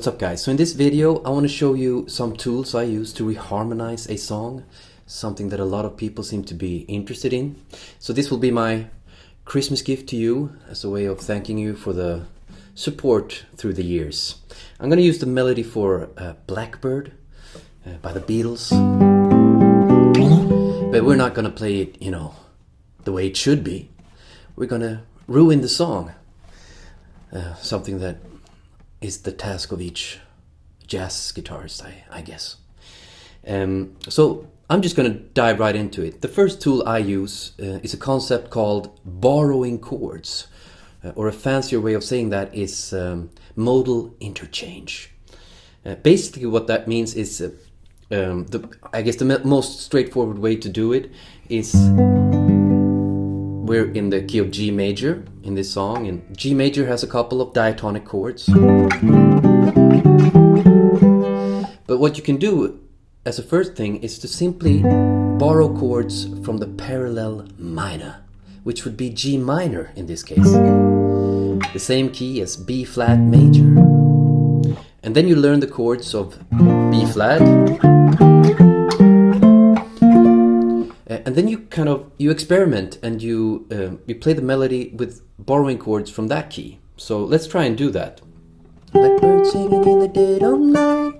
What's up guys? So in this video I want to show you some tools I use to reharmonize a song, something that a lot of people seem to be interested in. So this will be my Christmas gift to you as a way of thanking you for the support through the years. I'm going to use the melody for Blackbird by the Beatles, but we're not going to play it, the way it should be. We're going to ruin the song, something that is the task of each jazz guitarist, I guess. So I'm just going to dive right into it. The first tool I use is a concept called borrowing chords, or a fancier way of saying that is modal interchange. Basically what that means is, I guess the most straightforward way to do it is we're in the key of G major in this song, and G major has a couple of diatonic chords. But what you can do as a first thing is to simply borrow chords from the parallel minor, which would be G minor in this case. The same key as B flat major. And then you learn the chords of B flat. And then you experiment and you play the melody with borrowing chords from that key. So let's try and do that. Blackbird singing in the dead of night.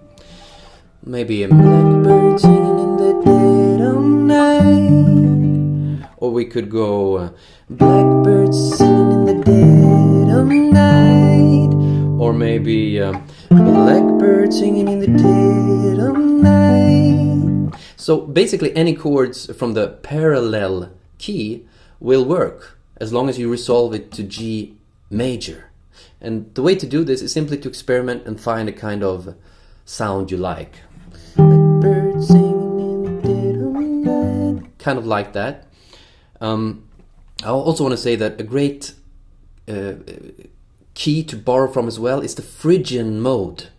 Maybe a blackbird singing in the dead of night. Or we could go blackbird singing in the dead of night. Or maybe blackbird singing in the dead of night. So basically any chords from the parallel key will work as long as you resolve it to G major. And the way to do this is simply to experiment and find a kind of sound you like. Blackbird singing in the dead of night. Kind of like that. I also want to say that a great key to borrow from as well is the Phrygian mode.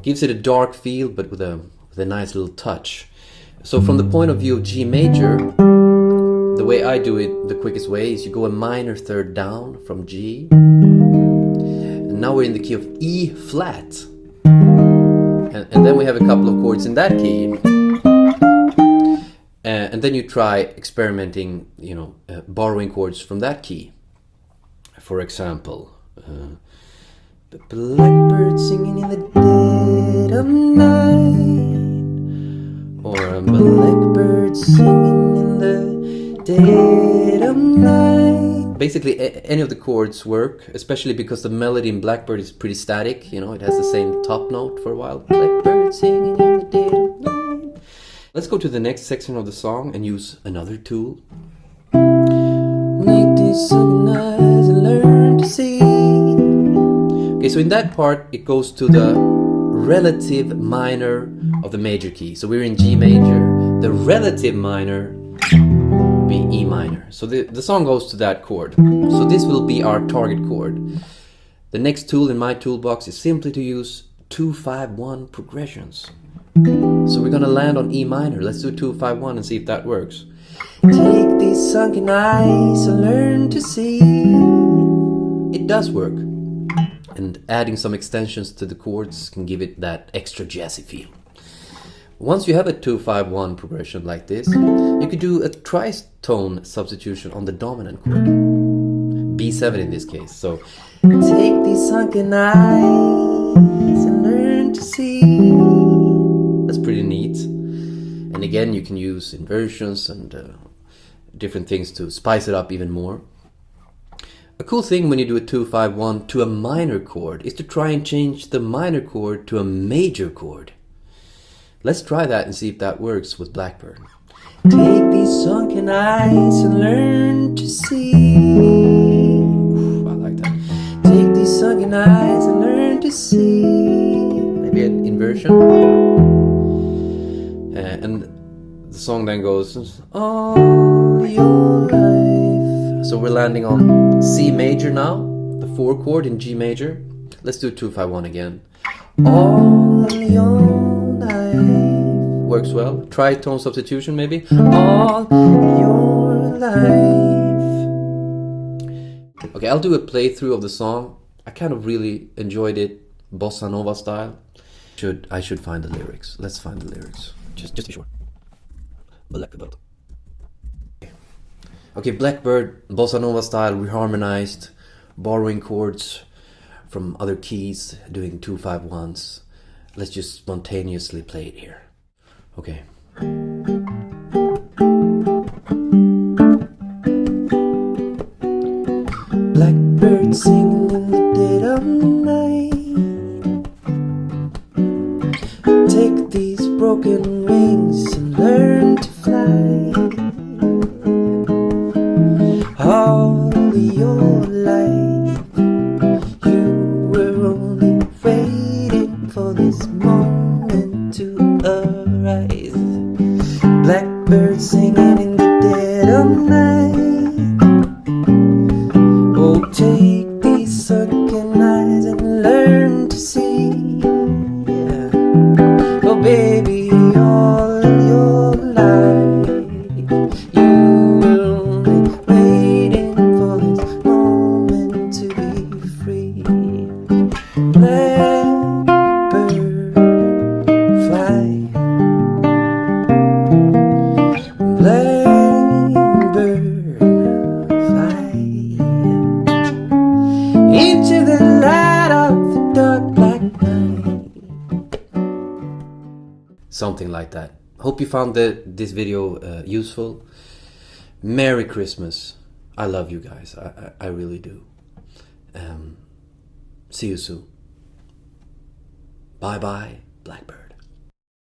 Gives it a dark feel, but with a nice little touch. So from the point of view of G major, the way I do it, the quickest way, is you go a minor third down from G. And now we're in the key of E flat. And then we have a couple of chords in that key. And then you try experimenting, borrowing chords from that key. For example, the blackbird singing in the dead of night. Or a blackbird singing in the dead of night. Basically any of the chords work, especially because the melody in Blackbird is pretty static. It has the same top note for a while. Blackbird singing in the dead of night. Let's go to the next section of the song and use another tool. Need to synchronize and learn to see. Okay, so in that part it goes to the relative minor of the major key. So we're in G major. The relative minor would be E minor. So the song goes to that chord. So this will be our target chord. The next tool in my toolbox is simply to use 2-5-1 progressions. So we're gonna land on E minor. Let's do 2-5-1 and see if that works. Take these sunken eyes and learn to see. It does work. And adding some extensions to the chords can give it that extra jazzy feel. Once you have a 2-5-1 progression like this, you could do a tritone substitution on the dominant chord. B7 in this case. So, take these sunken eyes and learn to see. That's pretty neat. And again, you can use inversions and different things to spice it up even more. A cool thing when you do a 2-5-1 to a minor chord is to try and change the minor chord to a major chord. Let's try that and see if that works with Blackbird. Take these sunken eyes and learn to see. I like that. Take these sunken eyes and learn to see. Maybe an inversion. And the song then goes all your life. So we're landing on C major now, the 4 chord in G major. Let's do 2-5-1 again. All your life. Works well. Tritone substitution maybe. All your life. Okay, I'll do a playthrough of the song. I kind of really enjoyed it, bossa nova style. I should find the lyrics. Let's find the lyrics. Just to be sure. Blackbird. Okay, Blackbird, bossa nova style, reharmonized, borrowing chords from other keys, doing 2-5-1s. Let's just spontaneously play it here. Okay. Blackbird singing in the dead of night. Take these broken wings and learn to fly. All your life you were only waiting for this moment to arise. Blackbird singing in the dead of night. Oh, take these sunken eyes and learn to see. Yeah. Oh, baby, all your life you were only waiting for this moment to be free. Blackbird, fly. Blackbird, fly into the light of the dark black night. Something like that. Hope you found this video useful. Merry Christmas. I love you guys. I really do. See you soon. Bye bye, Blackbird.